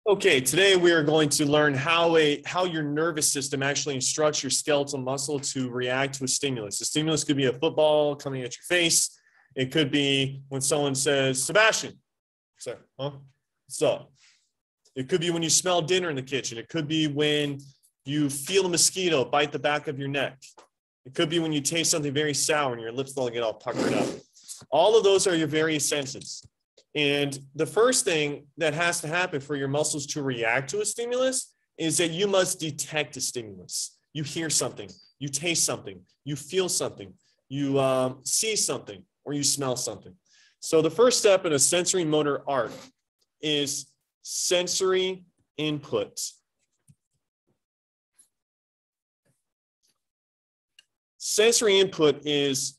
Okay, today we are going to learn how your nervous system actually instructs your skeletal muscle to react to a stimulus. The stimulus could be a football coming at your face. It could be when someone says, Sebastian. Sorry, huh? So it could be when you smell dinner in the kitchen. It could be when you feel a mosquito bite the back of your neck. It could be when you taste something very sour and your lips all get all puckered up. All of those are your various senses. And the first thing that has to happen for your muscles to react to a stimulus is that you must detect a stimulus. You hear something, you taste something, you feel something, you see something, or you smell something. So the first step in a sensory motor art is sensory input. Sensory input is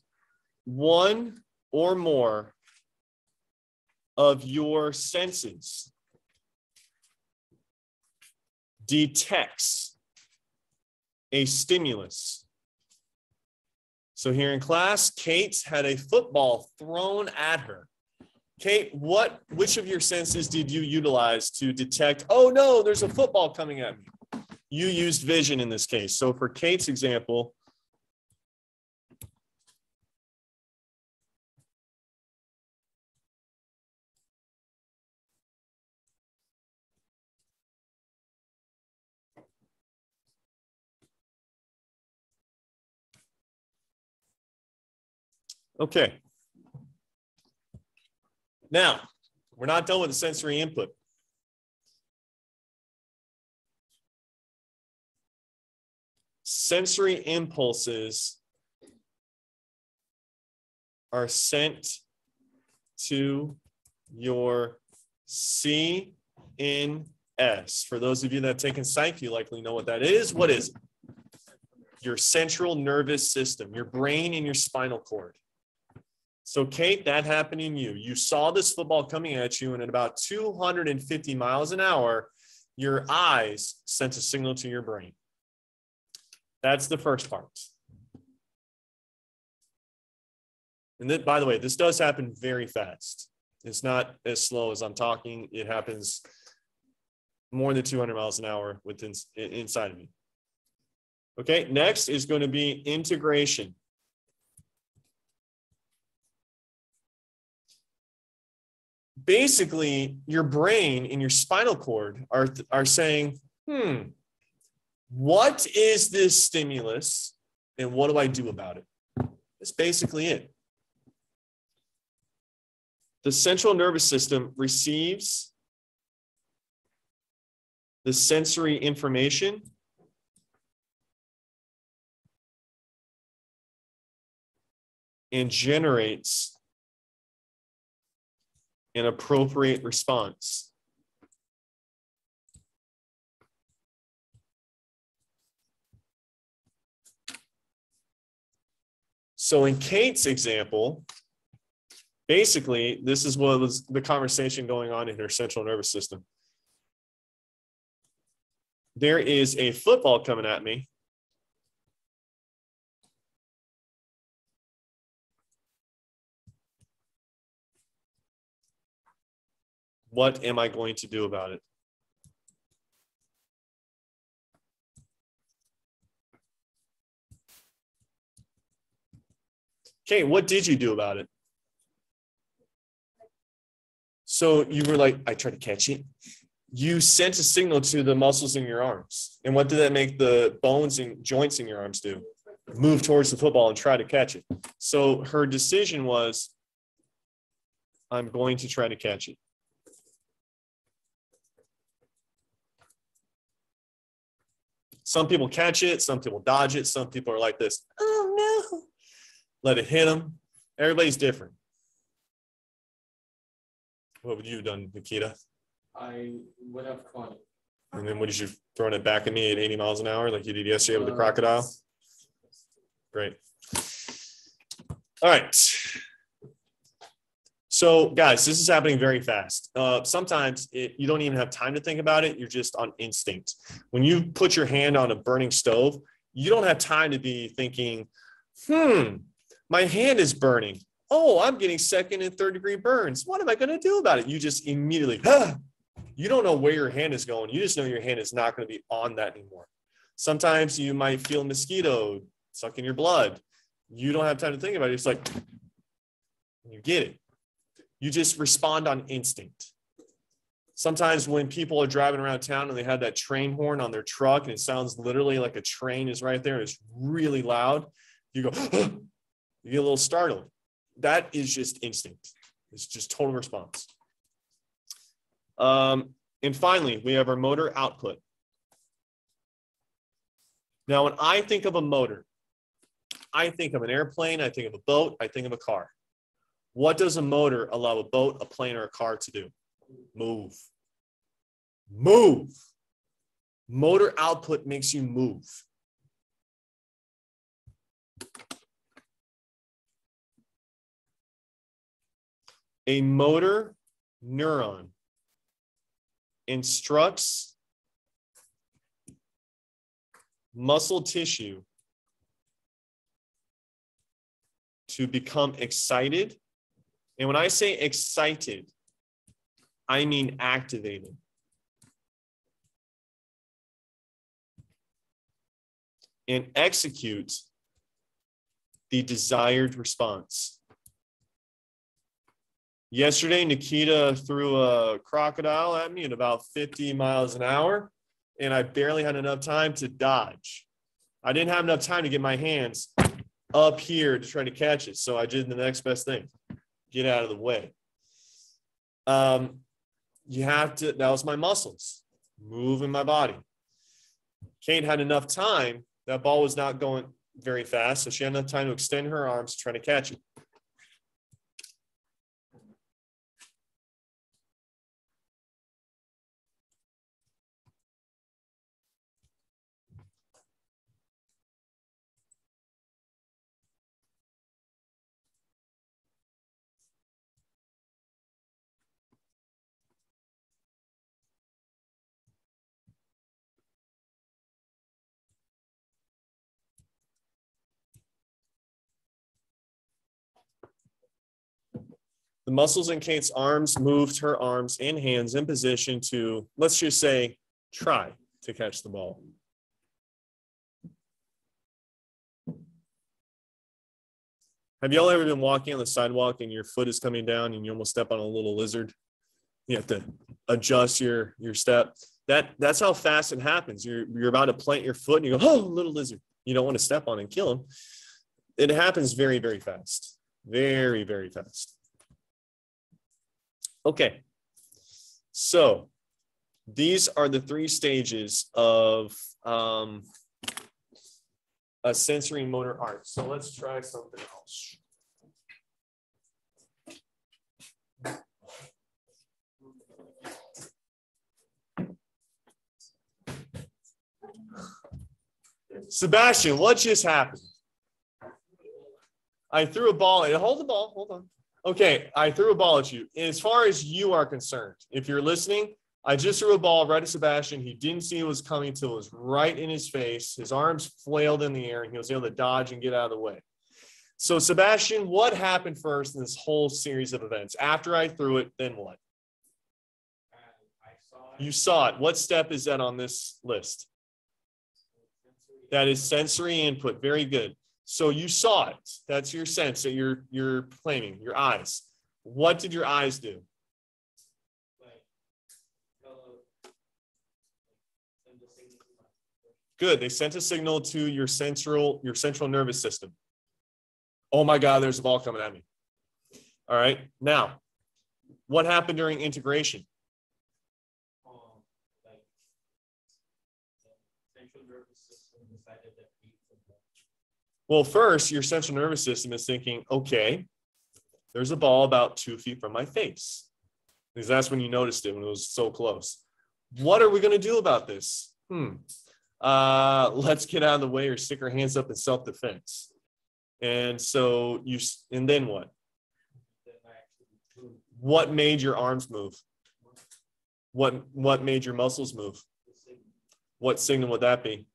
one or more of your senses detects a stimulus. So here in class, Kate had a football thrown at her. Kate, which of your senses did you utilize to detect, oh no, there's a football coming at me? You used vision in this case. So for Kate's example, okay. Now, we're not done with the sensory input. Sensory impulses are sent to your CNS. For those of you that have taken psych, you likely know what that is. What is it? Your central nervous system, your brain and your spinal cord. So Kate, that happened in you. You saw this football coming at you, and at about 250 miles an hour, your eyes sent a signal to your brain. That's the first part. And then, by the way, this does happen very fast. It's not as slow as I'm talking. It happens more than 200 miles an hour within inside of you. Okay, next is going to be integration. Basically, your brain and your spinal cord are saying, what is this stimulus and what do I do about it? That's basically it. The central nervous system receives the sensory information and generates an appropriate response. So in Kate's example, basically, this is what was the conversation going on in her central nervous system. There is a football coming at me. What am I going to do about it? Okay, what did you do about it? So you were like, I tried to catch it. You sent a signal to the muscles in your arms. And what did that make the bones and joints in your arms do? Move towards the football and try to catch it. So her decision was, I'm going to try to catch it. Some people catch it, some people dodge it, some people are like this, oh no, let it hit them. Everybody's different. What would you have done, Nikita? I would have caught it. And then what did you throwing it back at me at 80 miles an hour like you did yesterday with the crocodile? Great. All right. So guys, this is happening very fast. Sometimes you don't even have time to think about it. You're just on instinct. When you put your hand on a burning stove, you don't have time to be thinking, my hand is burning. Oh, I'm getting second and third degree burns. What am I going to do about it? You just immediately, You don't know where your hand is going. You just know your hand is not going to be on that anymore. Sometimes you might feel a mosquito sucking your blood. You don't have time to think about it. It's like, you get it. You just respond on instinct. Sometimes when people are driving around town and they have that train horn on their truck and it sounds literally like a train is right there, it's really loud, you go, you get a little startled. That is just instinct. It's just total response. And finally, we have our motor output. Now, when I think of a motor, I think of an airplane, I think of a boat, I think of a car. What does a motor allow a boat, a plane, or a car to do? Move. Move. Motor output makes you move. A motor neuron instructs muscle tissue to become excited. And when I say excited, I mean activated. And execute the desired response. Yesterday, Nikita threw a crocodile at me at about 50 miles an hour, and I barely had enough time to dodge. I didn't have enough time to get my hands up here to try to catch it, so I did the next best thing. Get out of the way. You have to, that was my muscles, moving my body. Kate had enough time. That ball was not going very fast, so she had enough time to extend her arms to try to catch it. The muscles in Kate's arms moved her arms and hands in position to, let's just say, try to catch the ball. Have y'all ever been walking on the sidewalk and your foot is coming down and you almost step on a little lizard? You have to adjust your step. That's how fast it happens. You're about to plant your foot and you go, oh, little lizard. You don't want to step on and kill him. It happens very, very fast. Very, very fast. Okay, so these are the 3 stages of a sensory motor art. So let's try something else. Sebastian, what just happened? I threw a ball and hold the ball, hold on. Okay, I threw a ball at you. As far as you are concerned, if you're listening, I just threw a ball right at Sebastian. He didn't see it was coming till it was right in his face. His arms flailed in the air and he was able to dodge and get out of the way. So Sebastian, what happened first in this whole series of events? After I threw it, then what? You saw it. What step is that on this list? That is sensory input. Very good. So you saw it. That's your sense that you're claiming, your eyes. What did your eyes do? Good. They sent a signal to your central nervous system. Oh my God, there's a ball coming at me. All right. Now, what happened during integration? Well, first, your central nervous system is thinking, okay, there's a ball about 2 feet from my face. Because that's when you noticed it, when it was so close. What are we going to do about this? Let's get out of the way or stick our hands up in self-defense. And so and then what? What made your arms move? What made your muscles move? What signal would that be?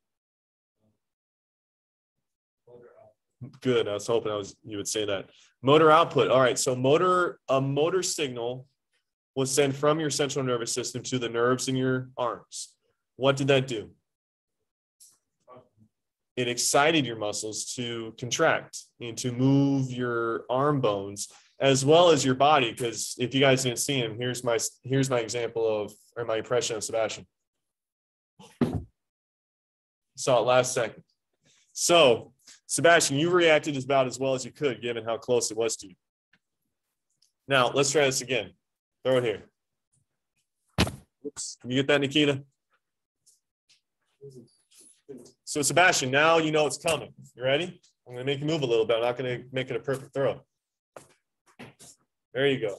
Good. I was hoping you would say that. Motor output. All right. So a motor signal was sent from your central nervous system to the nerves in your arms. What did that do? It excited your muscles to contract and to move your arm bones as well as your body. Because if you guys didn't see him, here's my example of, or my impression of Sebastian. Saw it last second. So Sebastian, you reacted about as well as you could, given how close it was to you. Now let's try this again. Throw it here. Oops. Can you get that, Nikita? So Sebastian, now you know it's coming. You ready? I'm going to make you move a little bit. I'm not going to make it a perfect throw. There you go.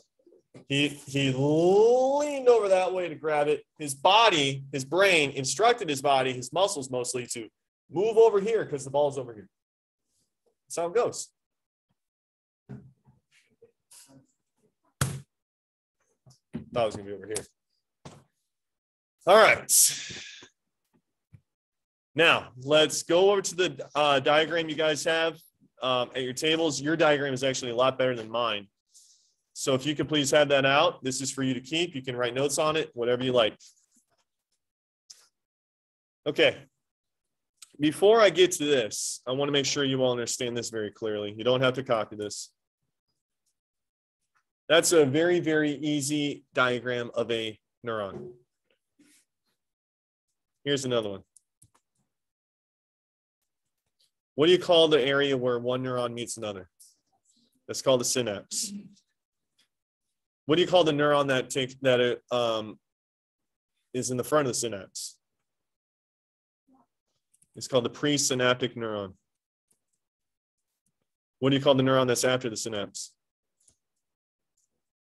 He leaned over that way to grab it. His body, his brain instructed his body, his muscles mostly, to move over here because the ball's over here. That's how it goes. Thought it was going to be over here. All right. Now, let's go over to the diagram you guys have at your tables. Your diagram is actually a lot better than mine. So if you could please have that out. This is for you to keep. You can write notes on it, whatever you like. Okay. Before I get to this, I want to make sure you all understand this very clearly. You don't have to copy this. That's a very, very easy diagram of a neuron. Here's another one. What do you call the area where one neuron meets another? That's called the synapse. What do you call the neuron that is in the front of the synapse? It's called the presynaptic neuron. What do you call the neuron that's after the synapse?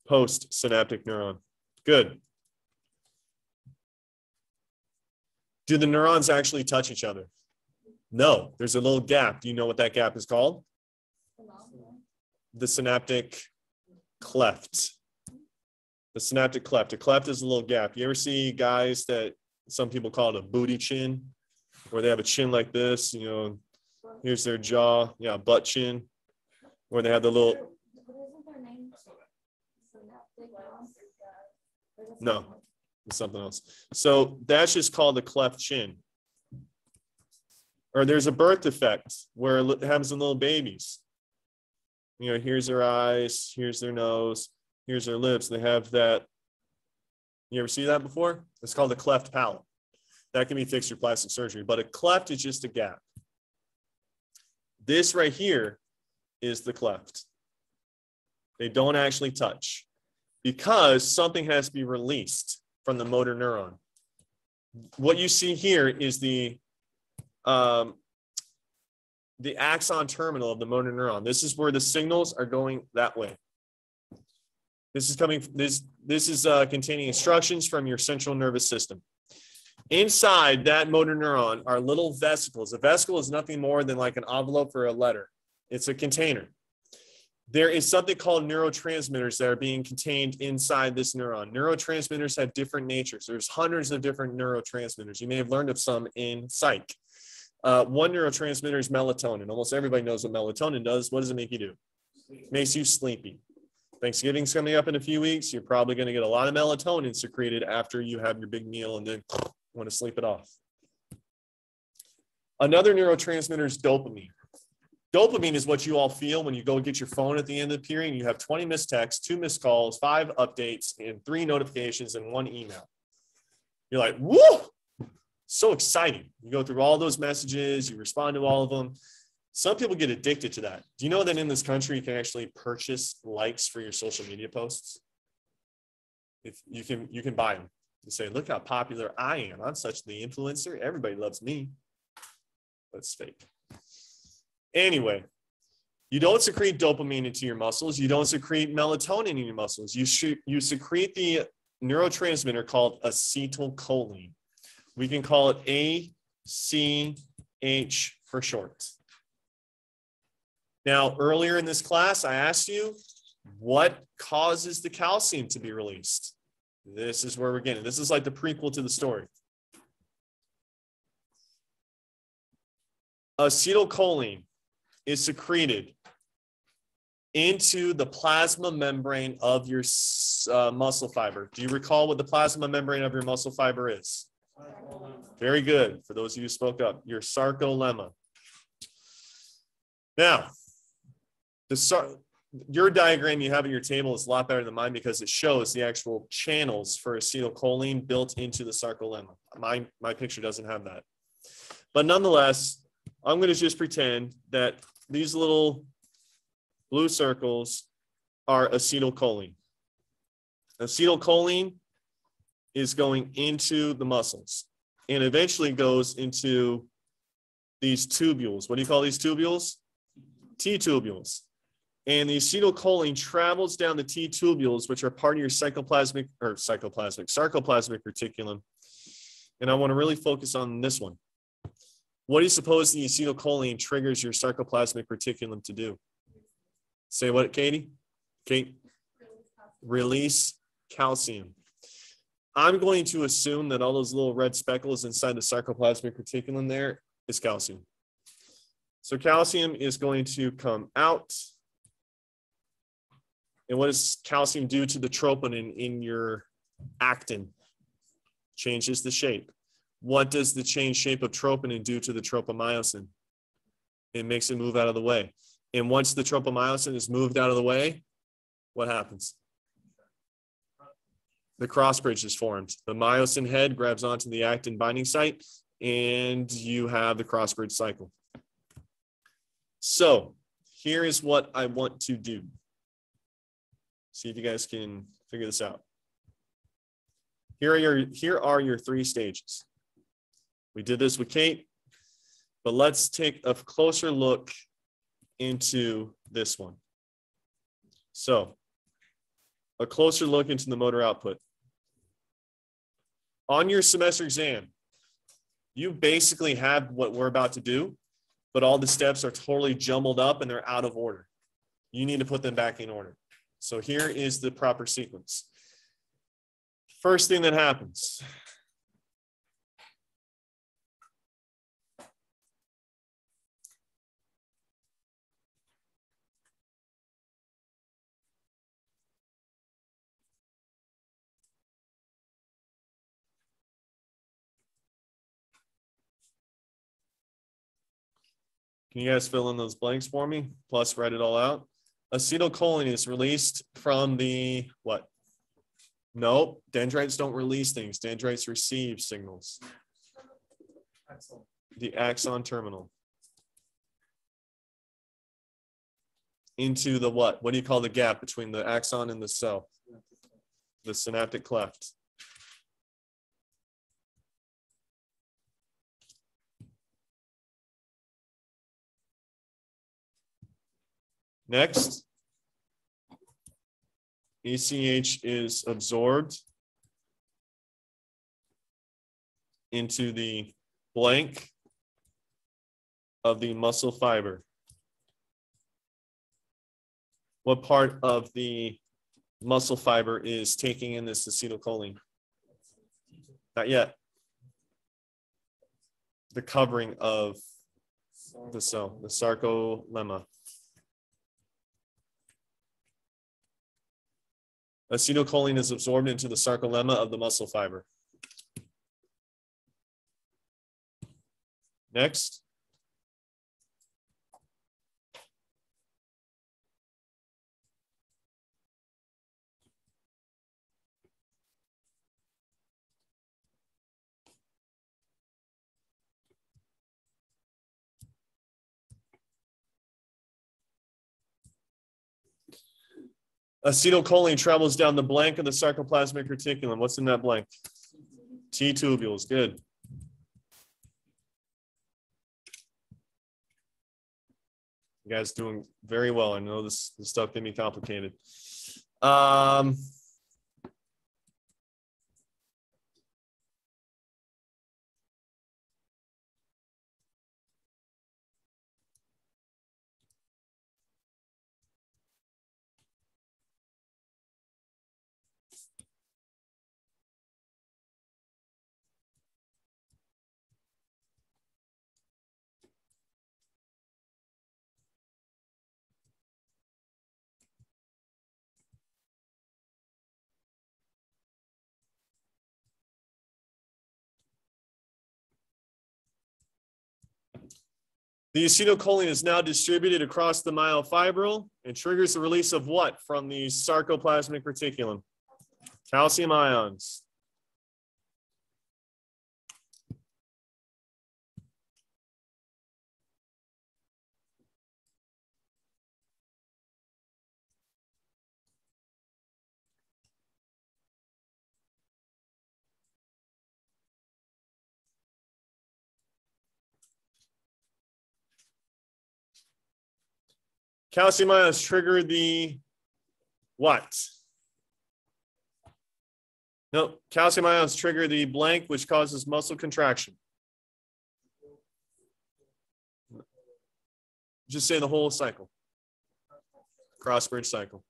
Postsynaptic neuron. Good. Do the neurons actually touch each other? No, there's a little gap. Do you know what that gap is called? The synaptic cleft. The synaptic cleft. A cleft is a little gap. You ever see guys that some people call it a booty chin, where they have a chin like this, you know, here's their jaw, yeah, butt chin, where they have the little. No, it's something else. So that's just called the cleft chin. Or there's a birth defect where it happens in little babies. You know, here's their eyes, here's their nose, here's their lips. They have that. You ever see that before? It's called a cleft palate. That can be fixed through plastic surgery, but a cleft is just a gap. This right here is the cleft. They don't actually touch because something has to be released from the motor neuron. What you see here is the axon terminal of the motor neuron. This is where the signals are going that way. This is containing instructions from your central nervous system. Inside that motor neuron are little vesicles. A vesicle is nothing more than like an envelope for a letter. It's a container. There is something called neurotransmitters that are being contained inside this neuron. Neurotransmitters have different natures. There's hundreds of different neurotransmitters. You may have learned of some in psych. One neurotransmitter is melatonin. Almost everybody knows what melatonin does. What does it make you do? It makes you sleepy. Thanksgiving's coming up in a few weeks. You're probably going to get a lot of melatonin secreted after you have your big meal and then want to sleep it off. Another neurotransmitter is dopamine. Dopamine is what you all feel when you go get your phone at the end of the period. You have 20 missed texts, 2 missed calls, 5 updates, and 3 notifications and 1 email. You're like, whoa, so exciting. You go through all those messages, you respond to all of them. Some people get addicted to that. Do you know that in this country, you can actually purchase likes for your social media posts? If you can buy them. You say, look how popular I am. I'm such the influencer. Everybody loves me. But it's fake. Anyway, you don't secrete dopamine into your muscles. You don't secrete melatonin in your muscles. You secrete the neurotransmitter called acetylcholine. We can call it ACH for short. Now, earlier in this class, I asked you, what causes the calcium to be released? This is where we're getting. This is like the prequel to the story. Acetylcholine is secreted into the plasma membrane of your muscle fiber. Do you recall what the plasma membrane of your muscle fiber is? Very good. For those of you who spoke up, your sarcolemma. Now, your diagram you have in your table is a lot better than mine because it shows the actual channels for acetylcholine built into the sarcolemma. My picture doesn't have that. But nonetheless, I'm going to just pretend that these little blue circles are acetylcholine. Acetylcholine is going into the muscles and eventually goes into these tubules. What do you call these tubules? T-tubules. And the acetylcholine travels down the T-tubules, which are part of your sarcoplasmic reticulum. And I want to really focus on this one. What do you suppose the acetylcholine triggers your sarcoplasmic reticulum to do? Say what, Katie? Kate? Release calcium. I'm going to assume that all those little red speckles inside the sarcoplasmic reticulum there is calcium. So calcium is going to come out. And what does calcium do to the troponin in your actin? Changes the shape. What does the changed shape of troponin do to the tropomyosin? It makes it move out of the way. And once the tropomyosin is moved out of the way, what happens? The cross bridge is formed. The myosin head grabs onto the actin binding site, and you have the cross bridge cycle. So here is what I want to do. See if you guys can figure this out. Here are your three stages. We did this with Kate, but let's take a closer look into this one. So a closer look into the motor output. On your semester exam, you basically have what we're about to do, but all the steps are totally jumbled up and they're out of order. You need to put them back in order. So here is the proper sequence. First thing that happens. Can you guys fill in those blanks for me? Plus write it all out. Acetylcholine is released from the what? Nope, dendrites don't release things. Dendrites receive signals. The axon terminal. Into the what? What do you call the gap between the axon and the cell? The synaptic cleft. Next, ACH is absorbed into the blank of the muscle fiber. What part of the muscle fiber is taking in this acetylcholine? Not yet. The covering of the cell, the sarcolemma. Acetylcholine is absorbed into the sarcolemma of the muscle fiber. Next. Acetylcholine travels down the blank of the sarcoplasmic reticulum. What's in that blank? T-tubules. Good. You guys doing very well. I know this stuff can be complicated. The acetylcholine is now distributed across the myofibril and triggers the release of what from the sarcoplasmic reticulum? Calcium ions. Calcium ions trigger the what? No, calcium ions trigger the blank, which causes muscle contraction. Just say the whole cycle. Cross-bridge cycle.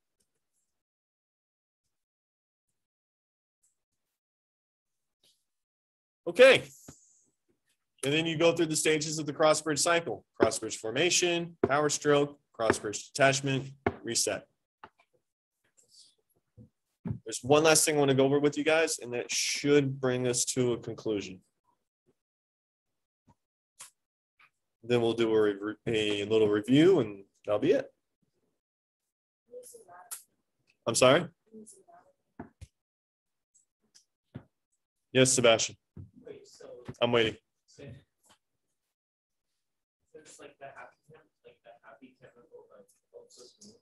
Okay. And then you go through the stages of the cross-bridge cycle. Cross-bridge formation, power stroke, cross-bridge detachment, reset. There's one last thing I want to go over with you guys, and that should bring us to a conclusion. Then we'll do a little review, and that'll be it. I'm sorry? Yes, Sebastian. I'm waiting. It's like the happy chemical also smooth.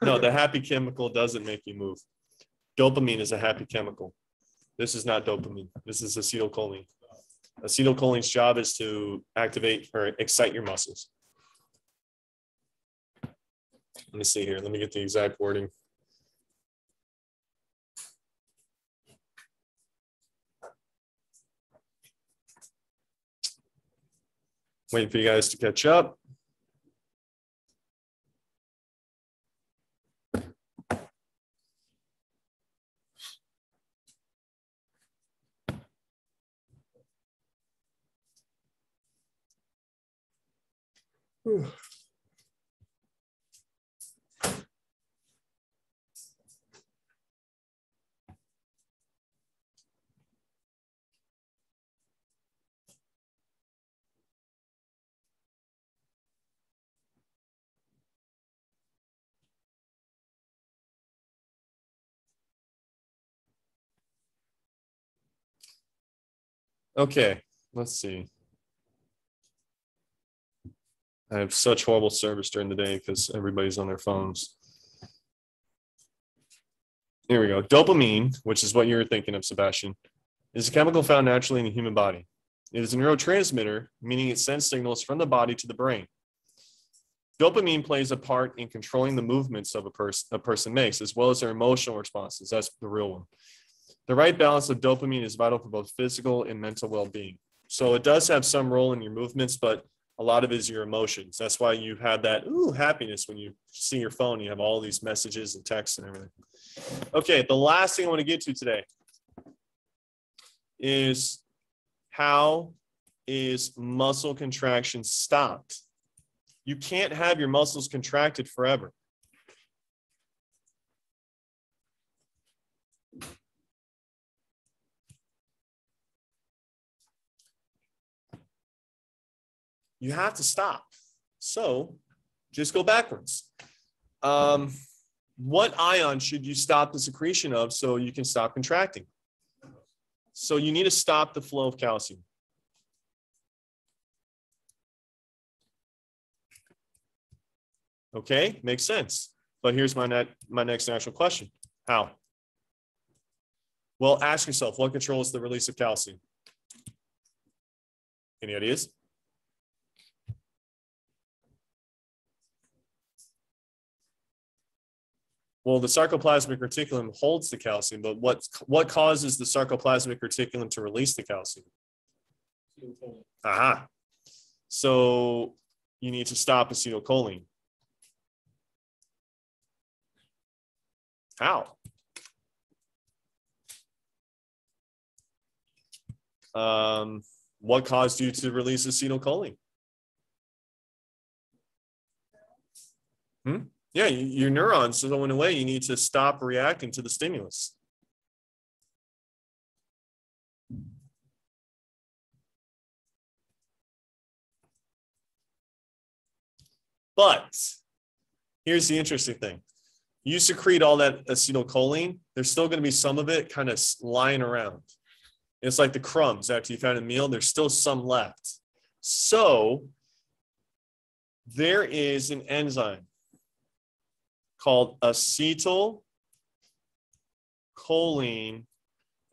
No, the happy chemical doesn't make you move. Dopamine is a happy chemical. This is not dopamine. This is acetylcholine. Acetylcholine's job is to activate or excite your muscles. Let me see here. Let me get the exact wording. Waiting for you guys to catch up. Okay, let's see. I have such horrible service during the day because everybody's on their phones. Here we go. Dopamine, which is what you were thinking of, Sebastian, is a chemical found naturally in the human body. It is a neurotransmitter, meaning it sends signals from the body to the brain. Dopamine plays a part in controlling the movements of a person makes, as well as their emotional responses. That's the real one. The right balance of dopamine is vital for both physical and mental well-being. So it does have some role in your movements, but a lot of it is your emotions. That's why you have that happiness when you see your phone. You have all these messages and texts and everything. Okay, the last thing I want to get to today is how is muscle contraction stopped? You can't have your muscles contracted forever. You have to stop. So just go backwards. What ion should you stop the secretion of so you can stop contracting? So you need to stop the flow of calcium. Okay, makes sense. But here's my next natural question. How? Well, ask yourself, what controls the release of calcium? Any ideas? Well, the sarcoplasmic reticulum holds the calcium, but what causes the sarcoplasmic reticulum to release the calcium? Aha. So you need to stop acetylcholine. How? What caused you to release acetylcholine? Yeah, your neurons are going away. You need to stop reacting to the stimulus. But here's the interesting thing. You secrete all that acetylcholine, there's still going to be some of it kind of lying around. It's like the crumbs after you've had a meal, there's still some left. So there is an enzyme called acetylcholine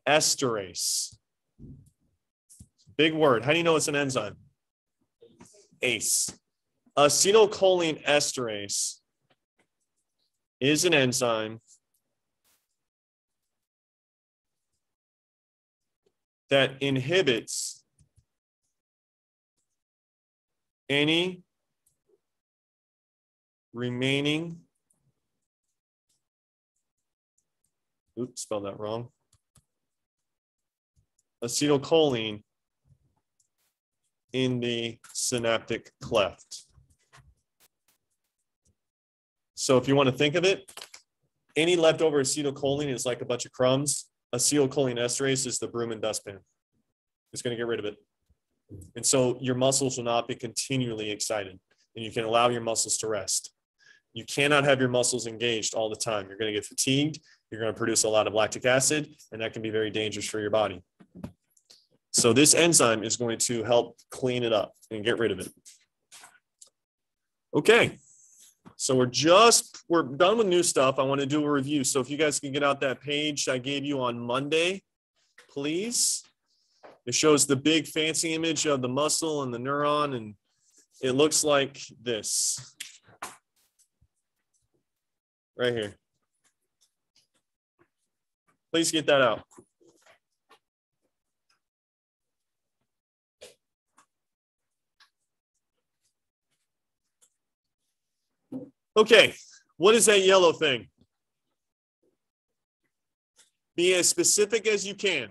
esterase. Big word. How do you know it's an enzyme? ACE. Acetylcholine esterase is an enzyme that inhibits any remaining, oops, spelled that wrong, acetylcholine in the synaptic cleft. So if you want to think of it, any leftover acetylcholine is like a bunch of crumbs. Acetylcholine esterase is the broom and dustpan. It's going to get rid of it. And so your muscles will not be continually excited, and you can allow your muscles to rest. You cannot have your muscles engaged all the time. You're going to get fatigued. You're going to produce a lot of lactic acid, and that can be very dangerous for your body. So this enzyme is going to help clean it up and get rid of it. Okay. So we're done with new stuff. I want to do a review. So if you guys can get out that page I gave you on Monday, please. It shows the big fancy image of the muscle and the neuron, and it looks like this right here. Please get that out. Okay, what is that yellow thing? Be as specific as you can.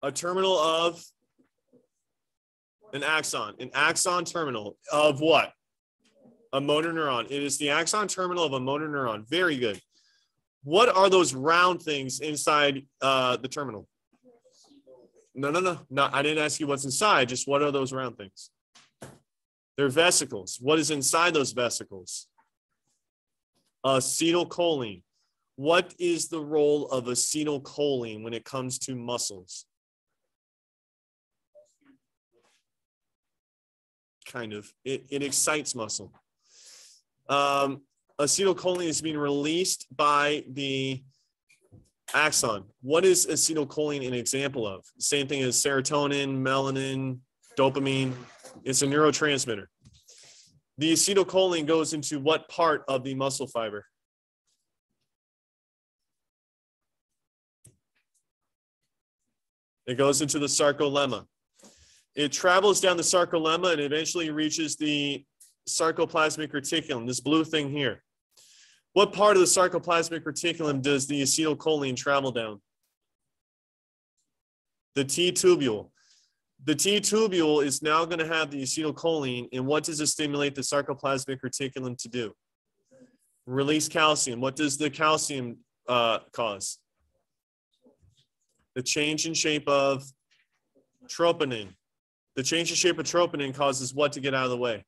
A terminal of an axon terminal of what? A motor neuron. It is the axon terminal of a motor neuron. Very good. What are those round things inside the terminal? No. I didn't ask you what's inside. Just what are those round things? They're vesicles. What is inside those vesicles? Acetylcholine. What is the role of acetylcholine when it comes to muscles? Kind of. It excites muscle. Acetylcholine is being released by the axon. What is acetylcholine an example of? Same thing as serotonin, melanin, dopamine. It's a neurotransmitter. The acetylcholine goes into what part of the muscle fiber? It goes into the sarcolemma. It travels down the sarcolemma and eventually reaches the sarcoplasmic reticulum, this blue thing here. What part of the sarcoplasmic reticulum does the acetylcholine travel down? The T-tubule. The T-tubule is now going to have the acetylcholine, and what does it stimulate the sarcoplasmic reticulum to do? Release calcium. What does the calcium cause? The change in shape of troponin. The change in shape of troponin causes what to get out of the way?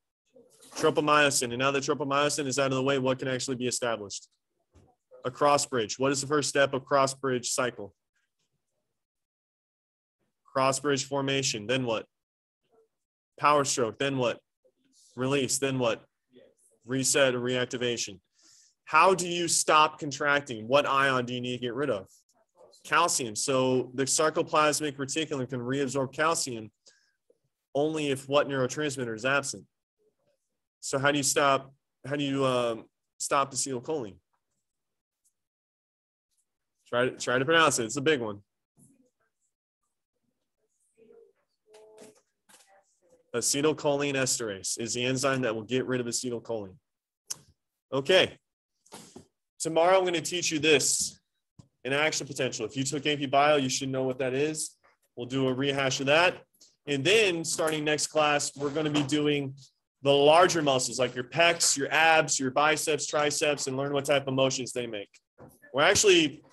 Tropomyosin. And now that tropomyosin is out of the way, what can actually be established? A cross bridge. What is the first step of cross bridge cycle? Cross bridge formation. Then what? Power stroke. Then what? Release. Then what? Reset or reactivation. How do you stop contracting? What ion do you need to get rid of? Calcium. So the sarcoplasmic reticulum can reabsorb calcium only if what neurotransmitter is absent. So how do you stop acetylcholine? Try to pronounce it. It's a big one. Acetylcholine esterase is the enzyme that will get rid of acetylcholine. Okay. Tomorrow I'm going to teach you this, an action potential. If you took AP Bio, you should know what that is. We'll do a rehash of that. And then starting next class, we're going to be doing the larger muscles like your pecs, your abs, your biceps, triceps, and learn what type of motions they make. We're actually